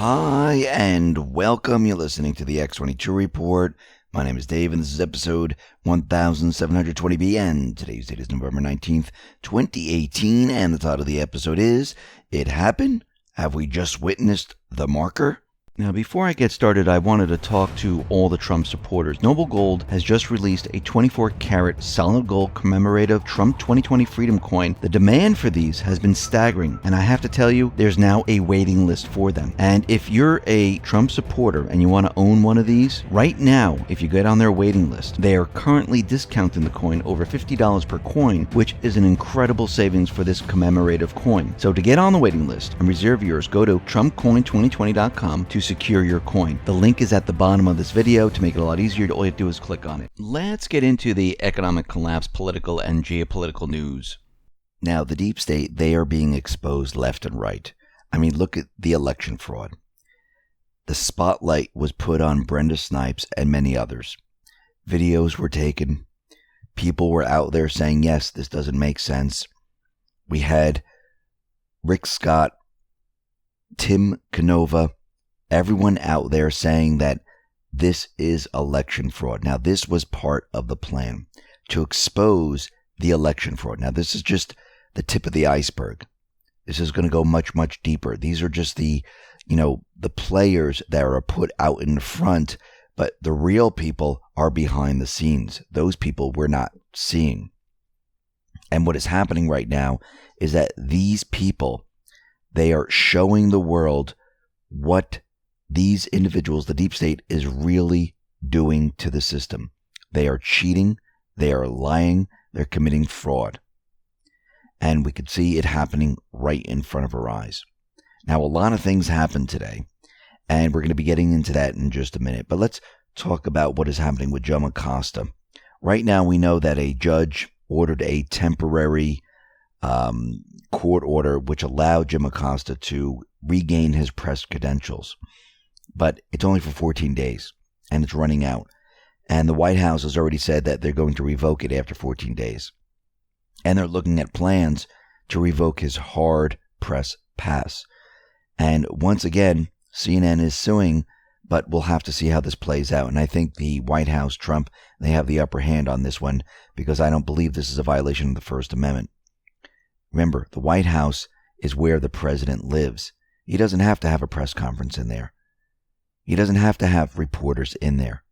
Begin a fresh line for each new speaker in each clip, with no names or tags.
Hi, and welcome. You're listening to the X22 Report. My name is Dave, and this is episode 1720B, and today's date is November 19th, 2018, and the title of the episode is, It Happened? Have we just witnessed the marker? Now, before I get started, I wanted to talk to all the Trump supporters. Noble Gold has just released a 24-karat solid gold commemorative Trump 2020 Freedom coin. The demand for these has been staggering, and I have to tell you, there's now a waiting list for them. And if you're a Trump supporter and you want to own one of these, right now, if you get on their waiting list, they are currently discounting the coin over $50 per coin, which is an incredible savings for this commemorative coin. So to get on the waiting list and reserve yours, go to TrumpCoin2020.com to secure your coin. The link is at the bottom of this video. To make it a lot easier, all you have to do is click on it. Let's get into the economic collapse, political and geopolitical news. Now, the deep state, they are being exposed left and right. I mean, look at the election fraud. The spotlight was put on Brenda Snipes and many others. Videos were taken. People were out there saying, yes, this doesn't make sense. We had Rick Scott, Tim Canova, everyone out there saying that this is election fraud. Now, this was part of the plan to expose the election fraud. Now, this is just the tip of the iceberg. This is going to go much, much deeper. These are just the players that are put out in front, but the real people are behind the scenes. Those people we're not seeing. And what is happening right now is that these people, they are showing the world what these individuals, the deep state, is really doing to the system. They are cheating, they are lying, they're committing fraud. And we could see it happening right in front of our eyes. Now, a lot of things happened today, and we're going to be getting into that in just a minute. But let's talk about what is happening with Joe Acosta. Right now, we know that a judge ordered a temporary court order which allowed Jim Acosta to regain his press credentials. But it's only for 14 days, and it's running out. And the White House has already said that they're going to revoke it after 14 days. And they're looking at plans to revoke his hard press pass. And once again, CNN is suing, but we'll have to see how this plays out. And I think the White House, Trump, they have the upper hand on this one, because I don't believe this is a violation of the First Amendment. Remember, the White House is where the president lives. He doesn't have to have a press conference in there. He doesn't have to have reporters in there.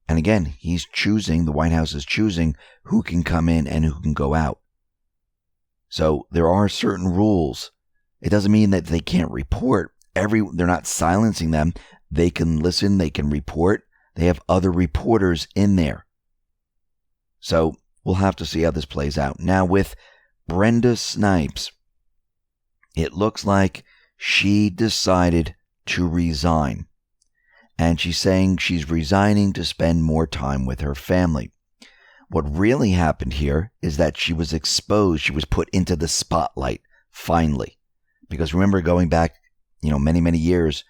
And again, the White House is choosing who can come in and who can go out. So there are certain rules. It doesn't mean that they can't report. They're not silencing them. They can listen, they can report. They have other reporters in there. So we'll have to see how this plays out. Now with Brenda Snipes, it looks like she decided to resign. And she's saying she's resigning to spend more time with her family. What really happened here is that she was exposed. She was put into the spotlight, finally. Because remember, going back, many, many years,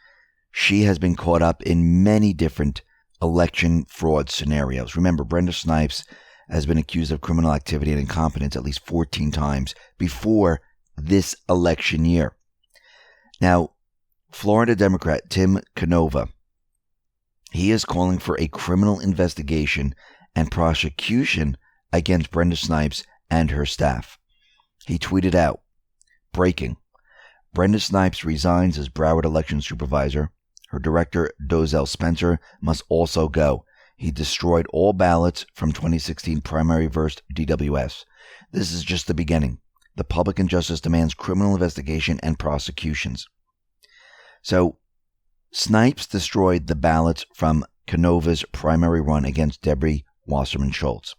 she has been caught up in many different election fraud scenarios. Remember, Brenda Snipes has been accused of criminal activity and incompetence at least 14 times before this election year. Now, Florida Democrat Tim Canova, he is calling for a criminal investigation and prosecution against Brenda Snipes and her staff. He tweeted out, breaking, Brenda Snipes resigns as Broward election supervisor. Her director, Dozell Spencer, must also go. He destroyed all ballots from 2016 primary versus DWS. This is just the beginning. The public injustice demands criminal investigation and prosecutions. So, Snipes destroyed the ballots from Canova's primary run against Debbie Wasserman Schultz.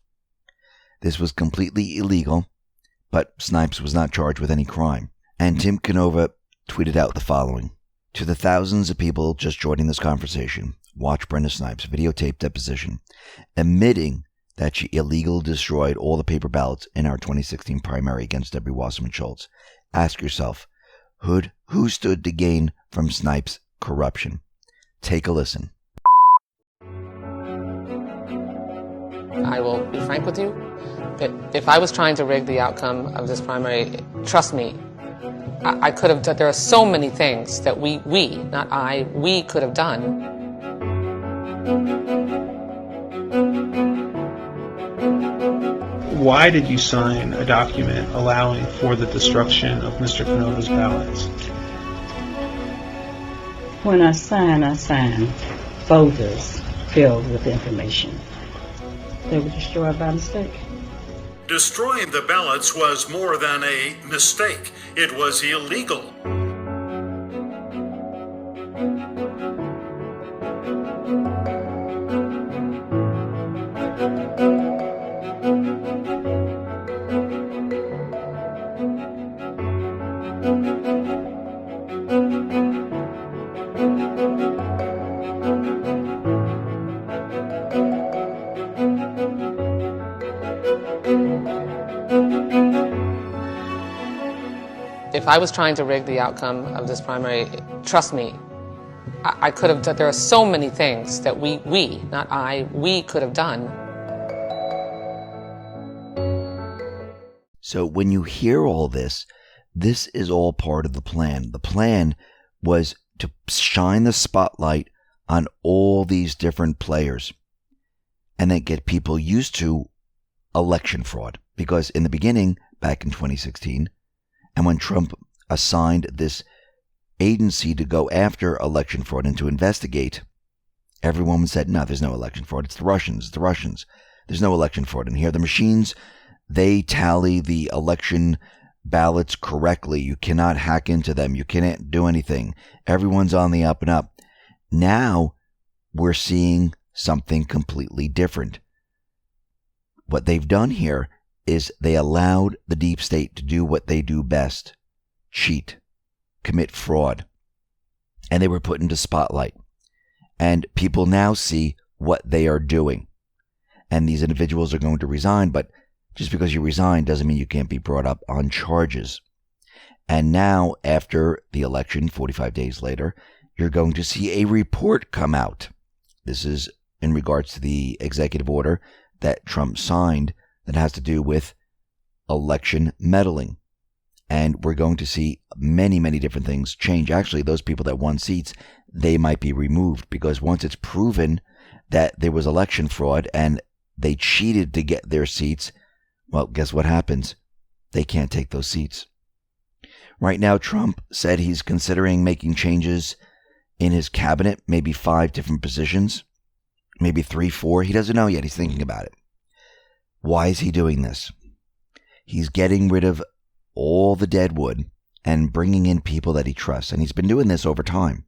This was completely illegal, but Snipes was not charged with any crime. And Tim Canova tweeted out the following. To the thousands of people just joining this conversation, watch Brenda Snipes' videotaped deposition, admitting that she illegally destroyed all the paper ballots in our 2016 primary against Debbie Wasserman Schultz. Ask yourself, who stood to gain from Snipes' corruption? Take a listen.
I will be frank with you. If I was trying to rig the outcome of this primary, trust me, I could have done, there are so many things that we, not I, we could have done.
Why did you sign a document allowing for the destruction of Mr. Canova's ballots?
When I sign folders filled with information. They were destroyed by mistake.
Destroying the ballots was more than a mistake. It was illegal.
If I was trying to rig the outcome of this primary, trust me, I could have done, there are so many things that we, not I, we could have done.
So when you hear all this, this is all part of the plan. The plan was to shine the spotlight on all these different players and then get people used to election fraud. Because in the beginning, back in 2016, and when Trump assigned this agency to go after election fraud and to investigate, everyone said, no, there's no election fraud. It's the Russians. There's no election fraud in here. The machines, they tally the election ballots correctly. You cannot hack into them. You cannot do anything. Everyone's on the up and up. Now we're seeing something completely different. What they've done here is they allowed the deep state to do what they do best: cheat, commit fraud. And they were put into spotlight. And people now see what they are doing. And these individuals are going to resign, but just because you resign doesn't mean you can't be brought up on charges. And now, after the election, 45 days later, you're going to see a report come out. This is in regards to the executive order that Trump signed that has to do with election meddling. And we're going to see many, many different things change. Actually, those people that won seats, they might be removed, because once it's proven that there was election fraud and they cheated to get their seats, well, guess what happens? They can't take those seats. Right now, Trump said he's considering making changes in his cabinet, maybe 5 different positions, maybe 3, 4. He doesn't know yet. He's thinking about it. Why is he doing this? He's getting rid of all the dead wood and bringing in people that he trusts. And he's been doing this over time.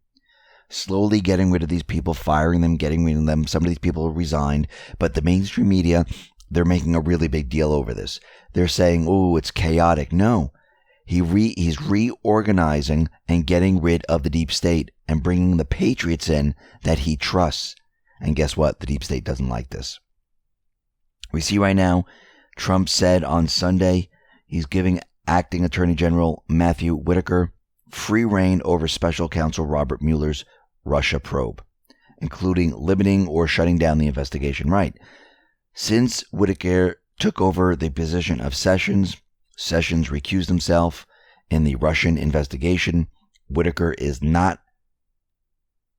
Slowly getting rid of these people, firing them, getting rid of them. Some of these people resigned. But the mainstream media, they're making a really big deal over this. They're saying, oh, it's chaotic. No. He's reorganizing and getting rid of the deep state and bringing the patriots in that he trusts. And guess what? The deep state doesn't like this. We see right now, Trump said on Sunday he's giving Acting Attorney General Matthew Whitaker free rein over Special Counsel Robert Mueller's Russia probe, including limiting or shutting down the investigation. Right. Since Whitaker took over the position of Sessions recused himself in the Russian investigation. Whitaker is not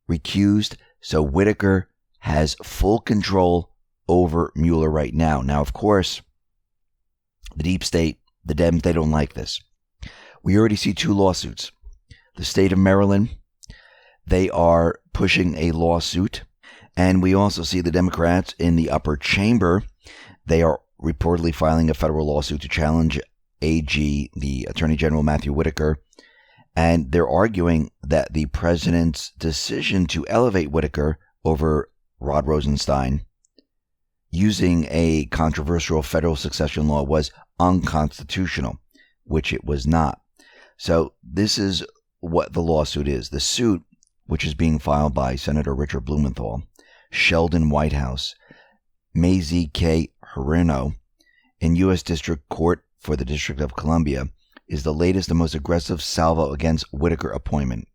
recused, so Whitaker has full control over Mueller right now. Now, of course, the deep state, the Dems, they don't like this. We already see 2 lawsuits. The state of Maryland, they are pushing a lawsuit. And we also see the Democrats in the upper chamber. They are reportedly filing a federal lawsuit to challenge AG, the Attorney General Matthew Whitaker. And they're arguing that the president's decision to elevate Whitaker over Rod Rosenstein using a controversial federal succession law was unconstitutional, which it was not. So this is what the lawsuit is. The suit, which is being filed by Senator Richard Blumenthal, Sheldon Whitehouse, Mazie K. Herreno, in U.S. District Court for the District of Columbia, is the latest and most aggressive salvo against Whitaker appointment.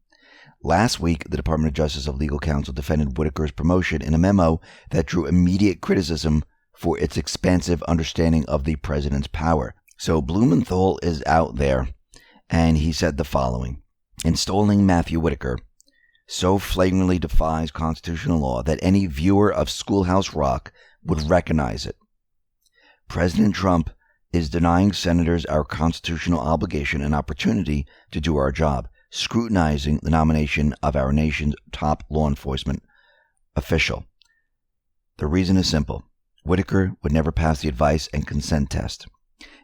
Last week, the Department of Justice of Legal Counsel defended Whitaker's promotion in a memo that drew immediate criticism for its expansive understanding of the president's power. So Blumenthal is out there, and he said the following: installing Matthew Whitaker so flagrantly defies constitutional law that any viewer of Schoolhouse Rock would recognize it. President Trump is denying senators our constitutional obligation and opportunity to do our job, scrutinizing the nomination of our nation's top law enforcement official. The reason is simple. Whitaker would never pass the advice and consent test.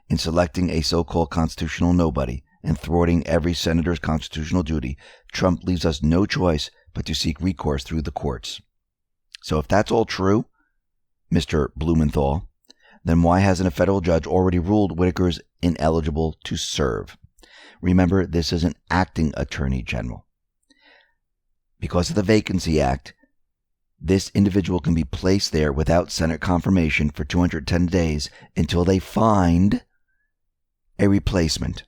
In selecting a so-called constitutional nobody and thwarting every senator's constitutional duty, Trump leaves us no choice but to seek recourse through the courts. So if that's all true, Mr. Blumenthal, then why hasn't a federal judge already ruled Whitaker's ineligible to serve? Remember, this is an acting attorney general. Because of the Vacancy Act, this individual can be placed there without Senate confirmation for 210 days until they find a replacement.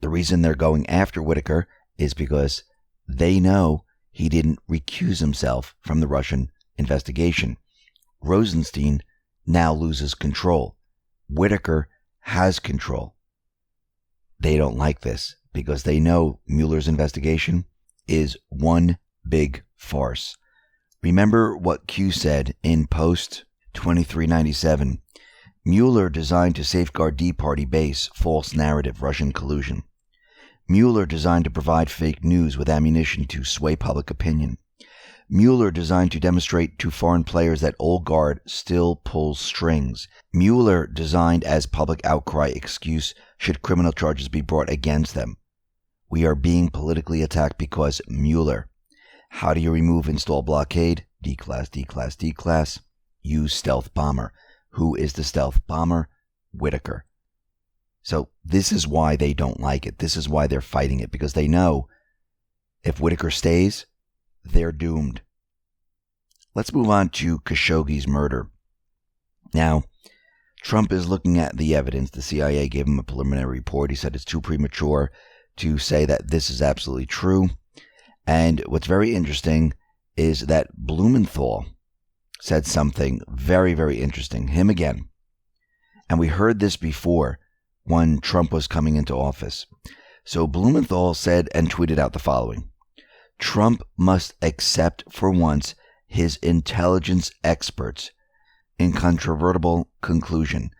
The reason they're going after Whitaker is because they know he didn't recuse himself from the Russian investigation. Rosenstein now loses control. Whitaker has control. They don't like this because they know Mueller's investigation is one big farce. Remember what Q said in Post 2397. Mueller designed to safeguard D Party base, false narrative, Russian collusion. Mueller designed to provide fake news with ammunition to sway public opinion. Mueller designed to demonstrate to foreign players that old guard still pulls strings. Mueller designed as public outcry excuse should criminal charges be brought against them. We are being politically attacked because Mueller. How do you remove install blockade? D-class, D-class, D-class. Use stealth bomber. Who is the stealth bomber? Whitaker. So this is why they don't like it. This is why they're fighting it, because they know if Whitaker stays, they're doomed. Let's move on to Khashoggi's murder. Now, Trump is looking at the evidence. The CIA gave him a preliminary report. He said it's too premature to say that this is absolutely true. And what's very interesting is that Blumenthal said something very, very interesting. Him again. And we heard this before when Trump was coming into office. So Blumenthal said and tweeted out the following: Trump must accept for once his intelligence experts' incontrovertible conclusion.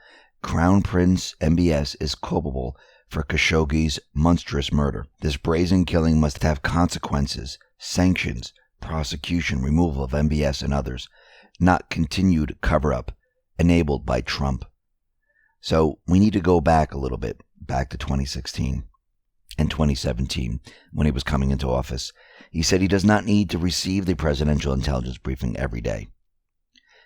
Crown Prince MBS is culpable for Khashoggi's monstrous murder. This brazen killing must have consequences, sanctions, prosecution, removal of MBS and others, not continued cover-up enabled by Trump. So we need to go back a little bit, back to 2016 and 2017 when he was coming into office. He said he does not need to receive the presidential intelligence briefing every day.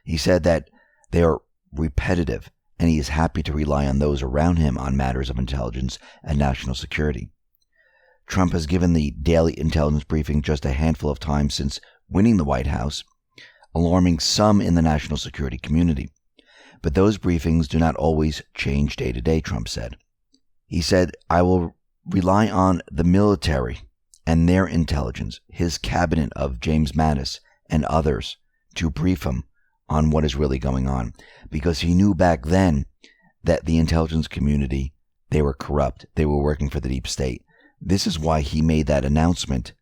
He said that they are repetitive, and he is happy to rely on those around him on matters of intelligence and national security. Trump has given the daily intelligence briefing just a handful of times since winning the White House, alarming some in the national security community. But those briefings do not always change day to day, Trump said. He said, I will rely on the military and their intelligence, his cabinet of James Mattis and others, to brief him on what is really going on, because he knew back then that the intelligence community, they were corrupt. They were working for the deep state. This is why he made that announcement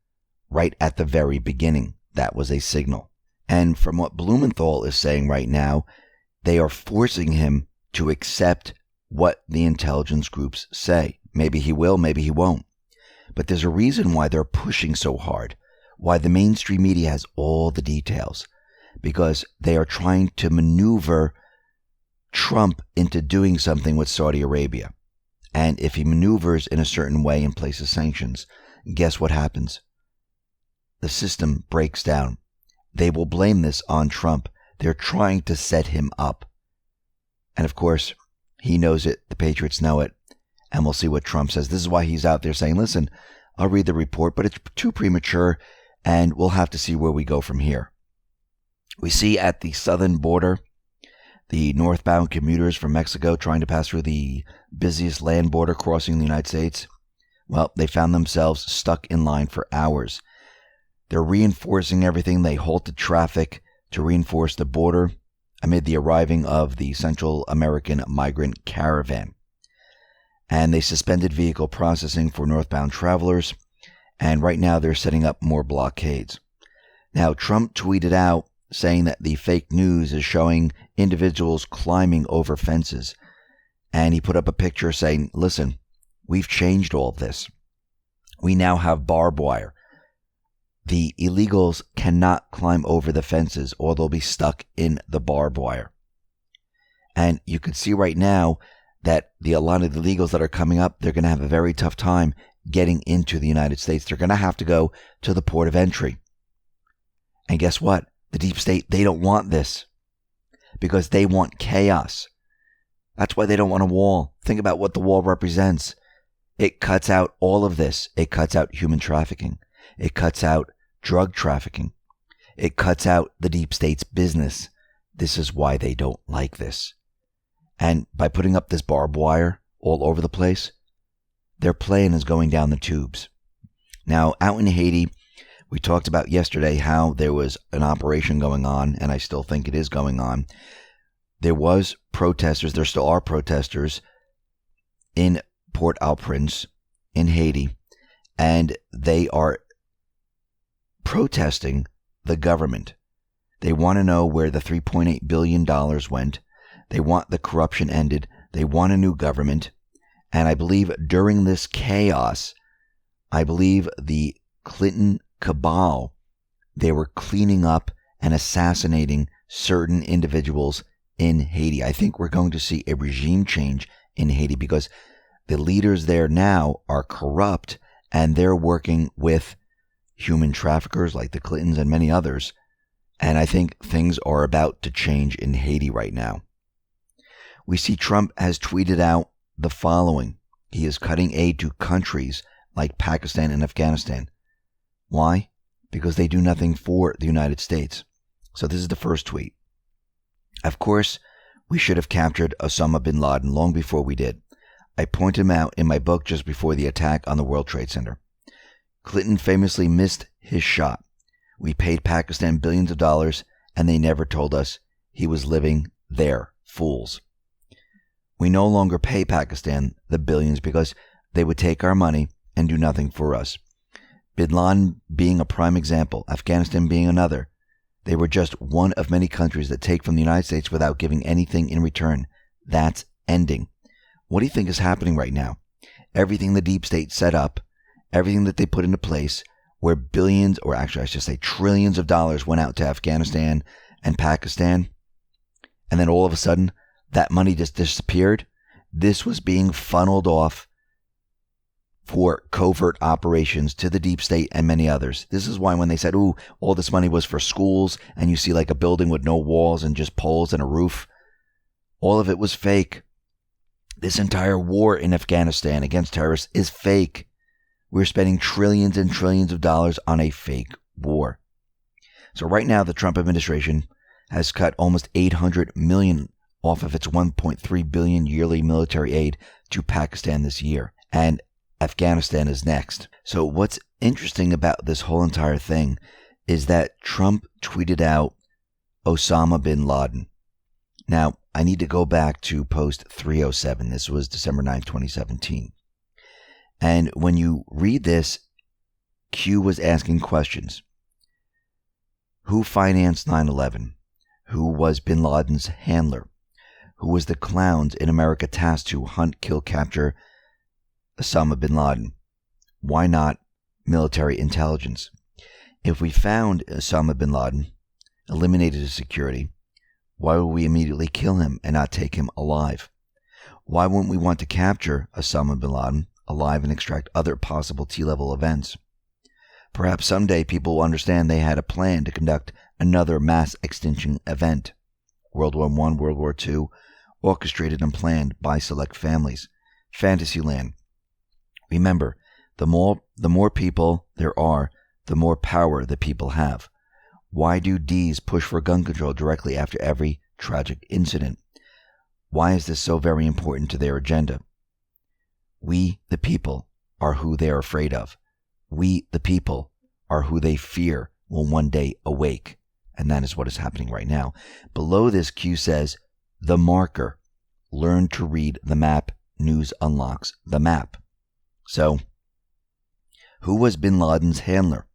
right at the very beginning. That was a signal. And from what Blumenthal is saying right now, they are forcing him to accept what the intelligence groups say. Maybe he will, maybe he won't. But there's a reason why they're pushing so hard, why the mainstream media has all the details, because they are trying to maneuver Trump into doing something with Saudi Arabia. And if he maneuvers in a certain way and places sanctions, guess what happens? The system breaks down. They will blame this on Trump. They're trying to set him up. And of course, he knows it. The Patriots know it. And we'll see what Trump says. This is why he's out there saying, listen, I'll read the report, but it's too premature, and we'll have to see where we go from here. We see at the southern border, the northbound commuters from Mexico trying to pass through the busiest land border crossing the United States. Well, they found themselves stuck in line for hours. They're reinforcing everything. They halted traffic to reinforce the border amid the arriving of the Central American migrant caravan. and they suspended vehicle processing for northbound travelers, and right now they're setting up more blockades. Now, Trump tweeted out saying that the fake news is showing individuals climbing over fences, and he put up a picture saying, listen, we've changed all of this. We now have barbed wire. The illegals cannot climb over the fences or they'll be stuck in the barbed wire. And you can see right now that a lot of the illegals that are coming up, they're going to have a very tough time getting into the United States. They're going to have to go to the port of entry. And guess what? The deep state, they don't want this because they want chaos. That's why they don't want a wall. Think about what the wall represents. It cuts out all of this. It cuts out human trafficking. It cuts out drug trafficking. It cuts out the deep state's business. This is why they don't like this. And by putting up this barbed wire all over the place, their plan is going down the tubes. Now, out in Haiti, we talked about yesterday how there was an operation going on, and I still think it is going on. There was protesters, there still are protesters in Port-au-Prince in Haiti, and they are protesting the government. They want to know where the $3.8 billion went. They want the corruption ended. They want a new government. And I believe during this chaos, I believe the Clinton cabal, they were cleaning up and assassinating certain individuals in Haiti. I think we're going to see a regime change in Haiti because the leaders there now are corrupt and they're working with human traffickers like the Clintons and many others. And I think things are about to change in Haiti right now. We see Trump has tweeted out the following. He is cutting aid to countries like Pakistan and Afghanistan. Why? Because they do nothing for the United States. So this is the first tweet. Of course, we should have captured Osama bin Laden long before we did. I point him out in my book just before the attack on the World Trade Center. Clinton famously missed his shot. We paid Pakistan billions of dollars, and they never told us he was living there. Fools. We no longer pay Pakistan the billions because they would take our money and do nothing for us. Bin Laden being a prime example, Afghanistan being another. They were just one of many countries that take from the United States without giving anything in return. That's ending. What do you think is happening right now? Everything the deep state set up, everything that they put into place, where billions, or actually I should say trillions of dollars went out to Afghanistan and Pakistan, and then all of a sudden that money just disappeared. This was being funneled off for covert operations to the deep state and many others. This is why when they said, ooh, all this money was for schools, and you see like a building with no walls and just poles and a roof, all of it was fake. This entire war in Afghanistan against terrorists is fake. We're spending trillions and trillions of dollars on a fake war. So right now, the Trump administration has cut almost $800 million off of its $1.3 billion yearly military aid to Pakistan this year. And Afghanistan is next. So what's interesting about this whole entire thing is that Trump tweeted out Osama bin Laden. Now, I need to go back to post 307. This was December 9th, 2017. And when you read this, Q was asking questions. Who financed 9/11? Who was bin Laden's handler? Who was the clowns in America tasked to hunt, kill, capture Osama bin Laden? Why not military intelligence? If we found Osama bin Laden, eliminated his security, why would we immediately kill him and not take him alive? Why wouldn't we want to capture Osama bin Laden alive and extract other possible T-level events? Perhaps someday people will understand they had a plan to conduct another mass extinction event. World War I, World War II, orchestrated and planned by select families. Fantasyland. Remember, the more people there are, the more power the people have. Why do Ds push for gun control directly after every tragic incident? Why is this so very important to their agenda? We, the people, are who they are afraid of. We, the people, are who they fear will one day awake. And that is what is happening right now. Below this, Q says, the marker. Learn to read the map news unlocks the map. So, who was bin Laden's handler?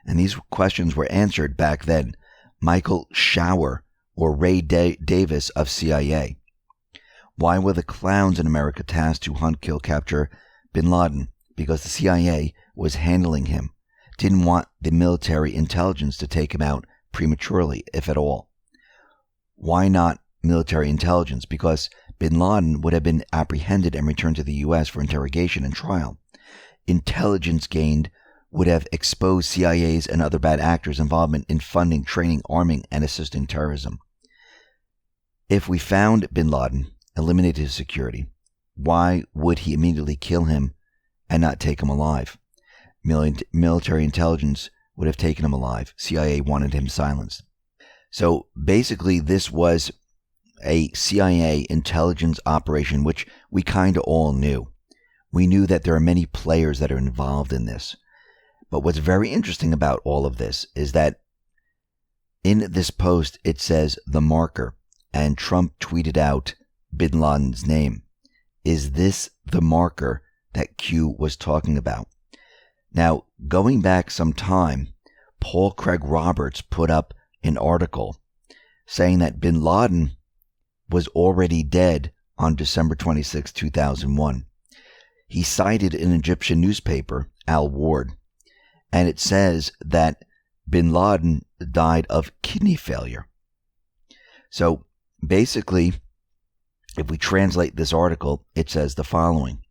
And these questions were answered back then. Michael Schauer or Ray Davis of CIA. Why were the clowns in America tasked to hunt, kill, capture bin Laden? Because the CIA was handling him. Didn't want the military intelligence to take him out prematurely, if at all. Why not military intelligence? Because bin Laden would have been apprehended and returned to the U.S. for interrogation and trial. Intelligence gained would have exposed CIA's and other bad actors' involvement in funding, training, arming, and assisting terrorism. If we found bin Laden, eliminated his security, why would he immediately kill him and not take him alive? Military intelligence would have taken him alive. CIA wanted him silenced. So basically this was a CIA intelligence operation, which we kind of all knew. We knew that there are many players that are involved in this. But what's very interesting about all of this is that in this post it says the marker, and Trump tweeted out bin Laden's name. Is this the marker that Q was talking about? Now, going back some time, Paul Craig Roberts put up an article saying that bin Laden was already dead on December 26, 2001. He cited an Egyptian newspaper, Al Ward, and it says that bin Laden died of kidney failure. So basically, if we translate this article, it says the following.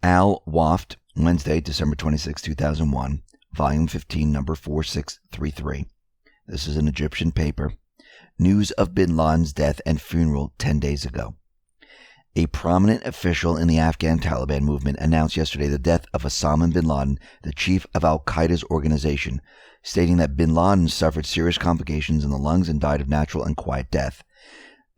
Al Waft, Wednesday, December 26, 2001, Volume 15, number 4633. This is an Egyptian paper. News of bin Laden's death and funeral 10 days ago. A prominent official in the Afghan Taliban movement announced yesterday the death of Osama bin Laden, the chief of al-Qaeda's organization, stating that bin Laden suffered serious complications in the lungs and died of natural and quiet death.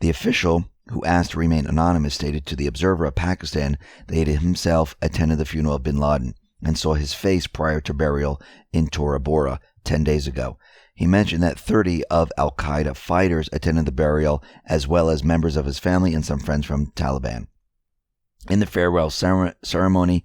The official, who asked to remain anonymous, stated to the Observer of Pakistan that he himself attended the funeral of bin Laden and saw his face prior to burial in Tora Bora 10 days ago. He mentioned that 30 of al-Qaeda fighters attended the burial, as well as members of his family and some friends from Taliban. In the farewell ceremony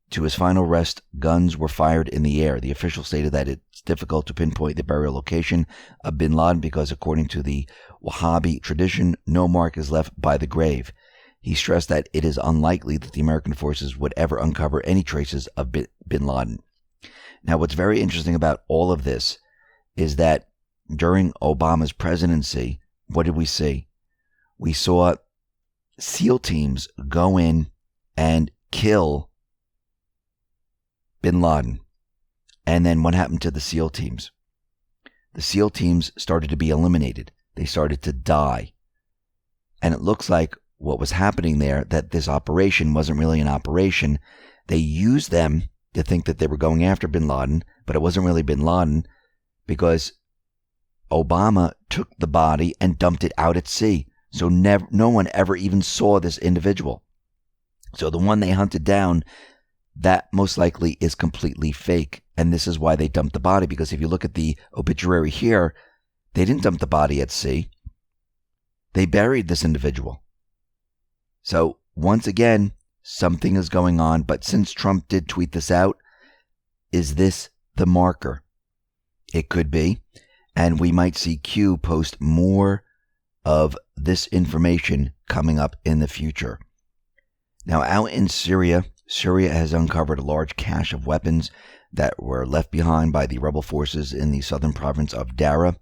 to his final rest, guns were fired in the air. The official stated that it's difficult to pinpoint the burial location of bin Laden because, according to the Wahhabi tradition, no mark is left by the grave. He stressed that it is unlikely that the American forces would ever uncover any traces of bin Laden. Now, what's very interesting about all of this is that during Obama's presidency, what did we see? We saw SEAL teams go in and kill bin Laden. And then what happened to the SEAL teams? The SEAL teams started to be eliminated. They started to die. And it looks like what was happening there, that this operation wasn't really an operation. They used them to think that they were going after bin Laden, but it wasn't really bin Laden, because Obama took the body and dumped it out at sea. So no one ever even saw this individual. So the one they hunted down, that most likely is completely fake. And this is why they dumped the body, because if you look at the obituary here, they didn't dump the body at sea. They buried this individual. So once again, something is going on. But since Trump did tweet this out, is this the marker? It could be, and we might see Q post more of this information coming up in the future. Now, out in Syria has uncovered a large cache of weapons that were left behind by the rebel forces in the southern province of Dara.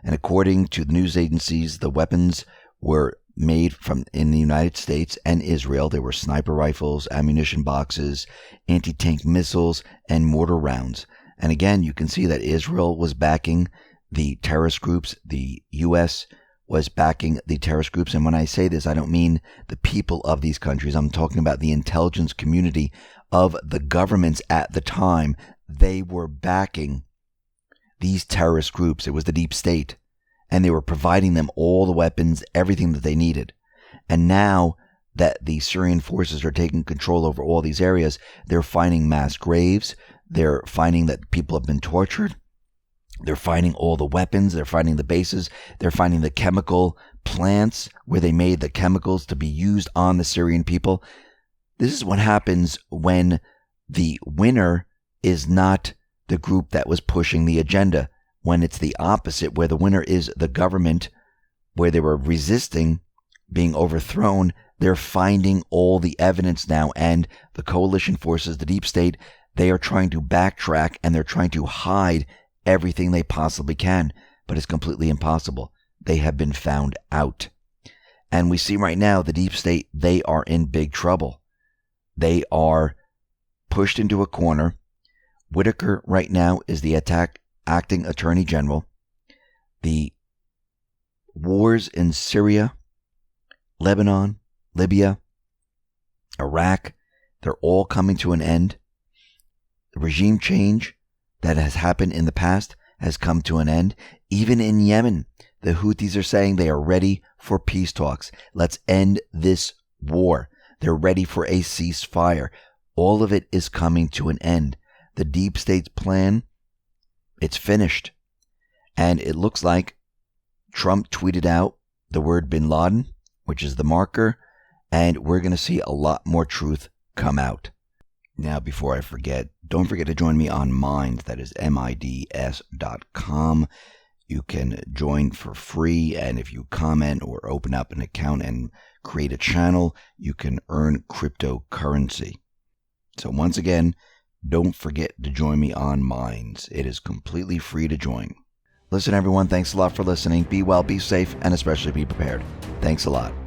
And according to the news agencies, the weapons were made in the United States and Israel. There were sniper rifles, ammunition boxes, anti-tank missiles, and mortar rounds. And again, you can see that Israel was backing the terrorist groups. The U.S. was backing the terrorist groups. And when I say this, I don't mean the people of these countries. I'm talking about the intelligence community of the governments at the time. They were backing these terrorist groups. It was the deep state. And they were providing them all the weapons, everything that they needed. And now that the Syrian forces are taking control over all these areas, they're finding mass graves. They're finding that people have been tortured. They're finding all the weapons. They're finding the bases. They're finding the chemical plants where they made the chemicals to be used on the Syrian people. This is what happens when the winner is not the group that was pushing the agenda. When it's the opposite, where the winner is the government, where they were resisting being overthrown, they're finding all the evidence now. And the coalition forces, the deep state, they are trying to backtrack and they're trying to hide everything they possibly can. But it's completely impossible. They have been found out. And we see right now the deep state, they are in big trouble. They are pushed into a corner. Whitaker right now is the acting attorney general. The wars in Syria, Lebanon, Libya, Iraq, they're all coming to an end. The regime change that has happened in the past has come to an end. Even in Yemen, the Houthis are saying they are ready for peace talks. Let's end this war. They're ready for a ceasefire. All of it is coming to an end. The deep state's plan, it's finished. And it looks like Trump tweeted out the word bin Laden, which is the marker, and we're going to see a lot more truth come out. Now, before I forget, don't forget to join me on Minds, that is mids.com. You can join for free, and if you comment or open up an account and create a channel, you can earn cryptocurrency. So once again, don't forget to join me on Minds. It is completely free to join. Listen, everyone, thanks a lot for listening. Be well, be safe, and especially be prepared. Thanks a lot.